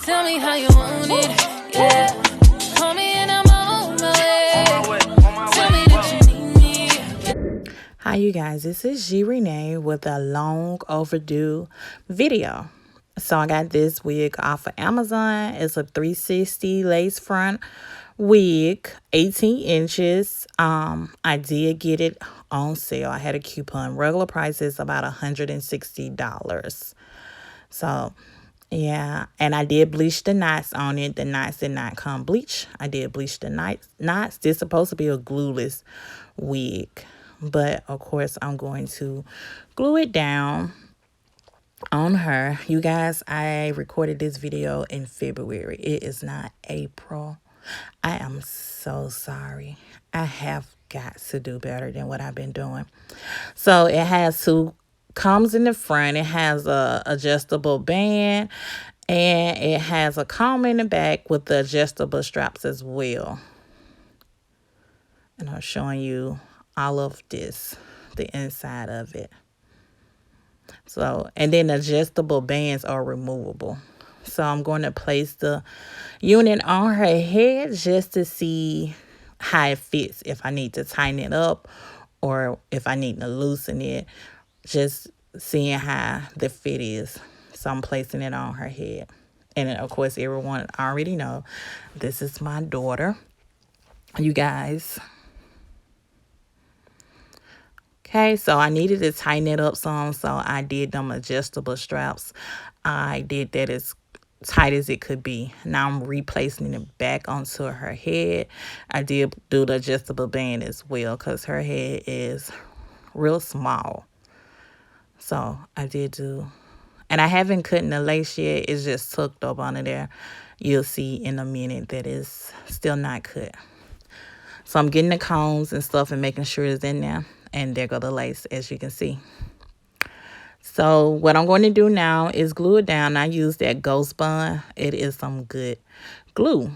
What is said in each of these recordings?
Tell me how you want it, yeah. Call me and I'm on my way. Tell me that you need me. Hi you guys, this is G Renee with a long overdue video. So I got this wig off of Amazon. It's a 360 lace front wig, 18 inches. I did get it on sale. I had a coupon. Regular price is about $160. So yeah, and I did bleach the knots on it. The knots did not come bleach. I did bleach the knots. This is supposed to be a glueless wig, but of course I'm going to glue it down on her. You guys, I recorded this video in February. It is not April. I am so sorry. I have got to do better than what I've been doing. So it has two comes in the front. It has a adjustable band, and it has a comb in the back with the adjustable straps as well. And I'm showing you all of this, the inside of it. So, and then adjustable bands are removable. So I'm going to place the unit on her head just to see how it fits, if I need to tighten it up or if I need to loosen it. Just seeing how the fit is. So I'm placing it on her head. And of course, everyone already know this is my daughter. You guys. Okay, so I needed to tighten it up some, so I did them adjustable straps. I did that as tight as it could be. Now I'm replacing it back onto her head. I did do the adjustable band as well because her head is real small. So I did do, and I haven't cut in the lace yet. It's just tucked up under there. You'll see in a minute that it's still not cut. So I'm getting the combs and stuff and making sure it's in there. And there go the lace, as you can see. So what I'm going to do now is glue it down. I use that Ghost Bond. It is some good glue.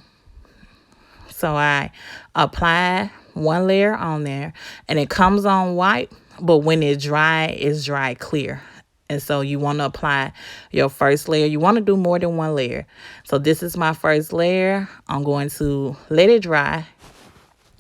So I apply one layer on there, and it comes on white, but when it's dry clear. And so you want to apply your first layer. You want to do more than one layer. So this is my first layer. I'm going to let it dry.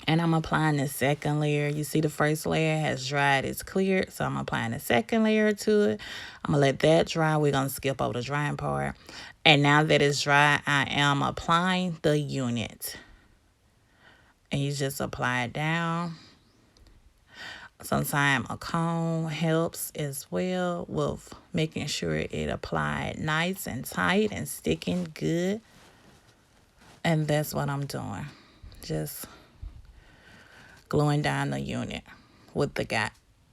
And I'm applying the second layer. You see the first layer has dried, it's cleared. So I'm applying the second layer to it. I'm going to let that dry. We're going to skip over the drying part. And now that it's dry, I am applying the unit. And you just apply it down. Sometimes a comb helps as well with making sure it applied nice and tight and sticking good. And that's what I'm doing. Just gluing down the unit with the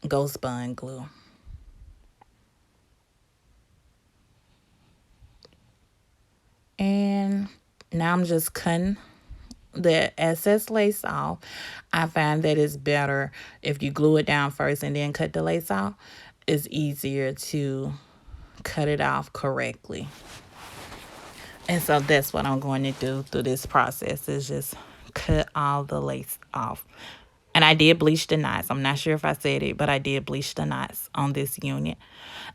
Ghost Bond glue. And now I'm just cutting the excess lace off. I find that it's better if you glue it down first and then cut the lace off. It's easier to cut it off correctly. And so that's what I'm going to do through this process, is just cut all the lace off. And I did bleach the knots. I'm not sure if I said it, but I did bleach the knots on this unit.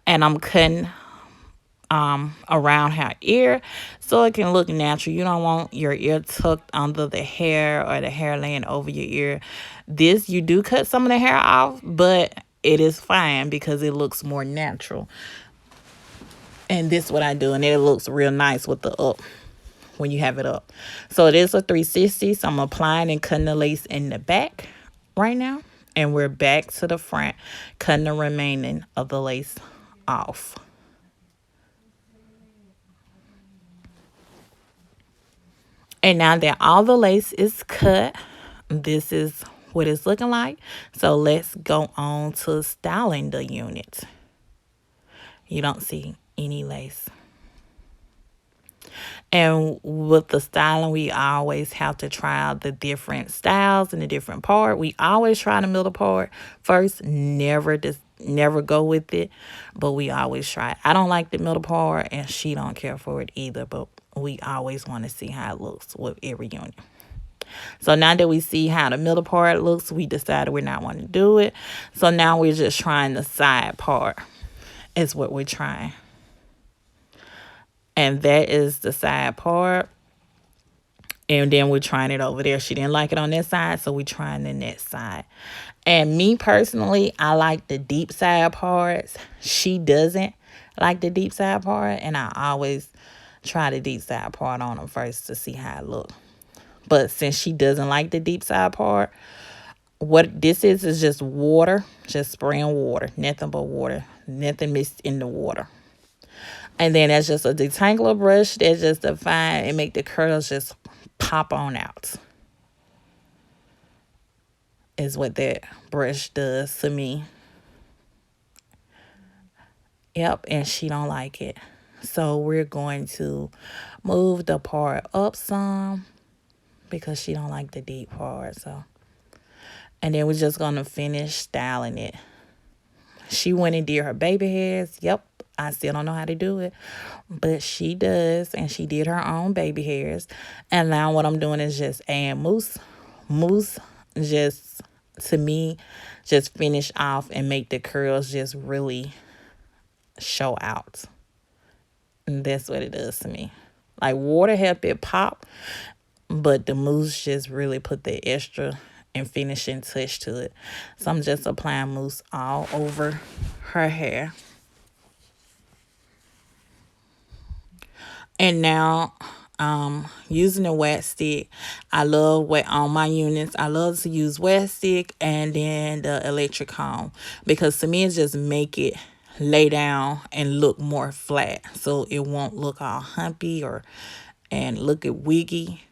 And I'm cutting around her ear so it can look natural. You don't want your ear tucked under the hair or the hair laying over your ear. This, you do cut some of the hair off, but it is fine because it looks more natural. And this is what I do, and it looks real nice with the up when you have it up. So it is a 360, so I'm applying and cutting the lace in the back right now, and we're back to the front, cutting the remaining of the lace off. And now that all the lace is cut, this is what it's looking like. So let's go on to styling the unit. You don't see any lace. And with the styling, we always have to try out the different styles and the different part. We always try the middle part first. Never go with it, but we always try. I don't like the middle part, and she don't care for it either, but we always want to see how it looks with every unit. So now that we see how the middle part looks, we decided we're not wanting to do it. So now we're just trying the side part is what we're trying. And that is the side part. And then we're trying it over there. She didn't like it on that side, so we're trying the next side. And me personally, I like the deep side parts. She doesn't like the deep side part, and I always try the deep side part on them first to see how it look. But since she doesn't like the deep side part, what this is just water, just spraying water, nothing but water, nothing mixed in the water. And then that's just a detangler brush that just define and make the curls just pop on out. Is what that brush does to me. Yep, and she don't like it. So we're going to move the part up some because she don't like the deep part. So, and then we're just gonna finish styling it. She went and did her baby hairs. Yep, I still don't know how to do it, but she does, and she did her own baby hairs. And now what I'm doing is just add mousse. Mousse just, to me, just finish off and make the curls just really show out. And that's what it does to me. Like water help it pop, but the mousse just really put the extra and finishing touch to it. So I'm just applying mousse all over her hair. And now using a wet stick. I love wet on my units. I love to use wet stick and then the electric comb, because to me it just make it lay down and look more flat, so it won't look all humpy or and look at wiggy.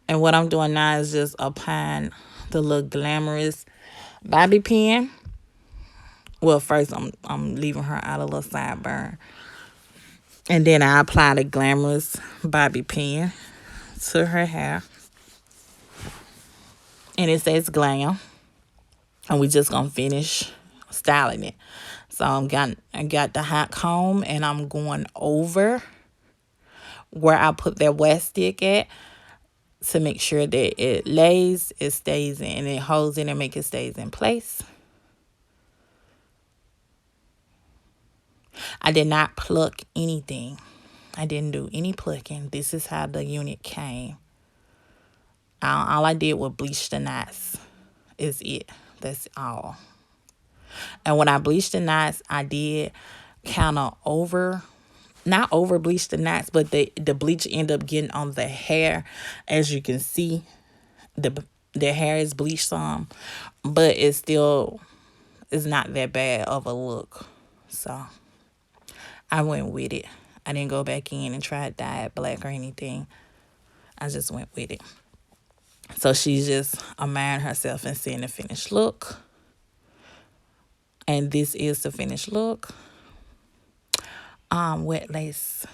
And what I'm doing now is just applying the little glamorous bobby pin. Well, first I'm leaving her out a little sideburn. And then I apply the glamorous bobby pin to her hair. And it says glam. And we just gonna finish styling it. So I got the hot comb and I'm going over where I put that wet stick at to make sure that it lays, it stays in, and it holds in and make it stays in place. I did not pluck anything. I didn't do any plucking. This is how the unit came. All I did was bleach the knots. Is it. That's all. And when I bleached the knots, I did kind of not over bleach the knots, but the bleach ended up getting on the hair. As you can see, the hair is bleached some, but it still is not that bad of a look. So I went with it. I didn't go back in and try to dye it black or anything. I just went with it. So she's just admiring herself and seeing the finished look. And this is the finished look. Wet lace.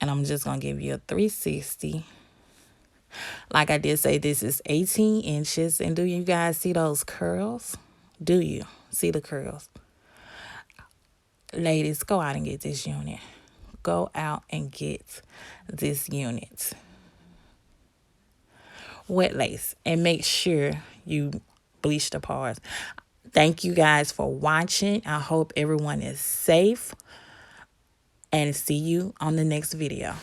And I'm just going to give you a 360. Like I did say, this is 18 inches. And do you guys see those curls? Do you see the curls? Ladies, go out and get this unit. Go out and get this unit. Wet lace. And make sure you bleach the parts. Thank you guys for watching. I hope everyone is safe. And see you on the next video.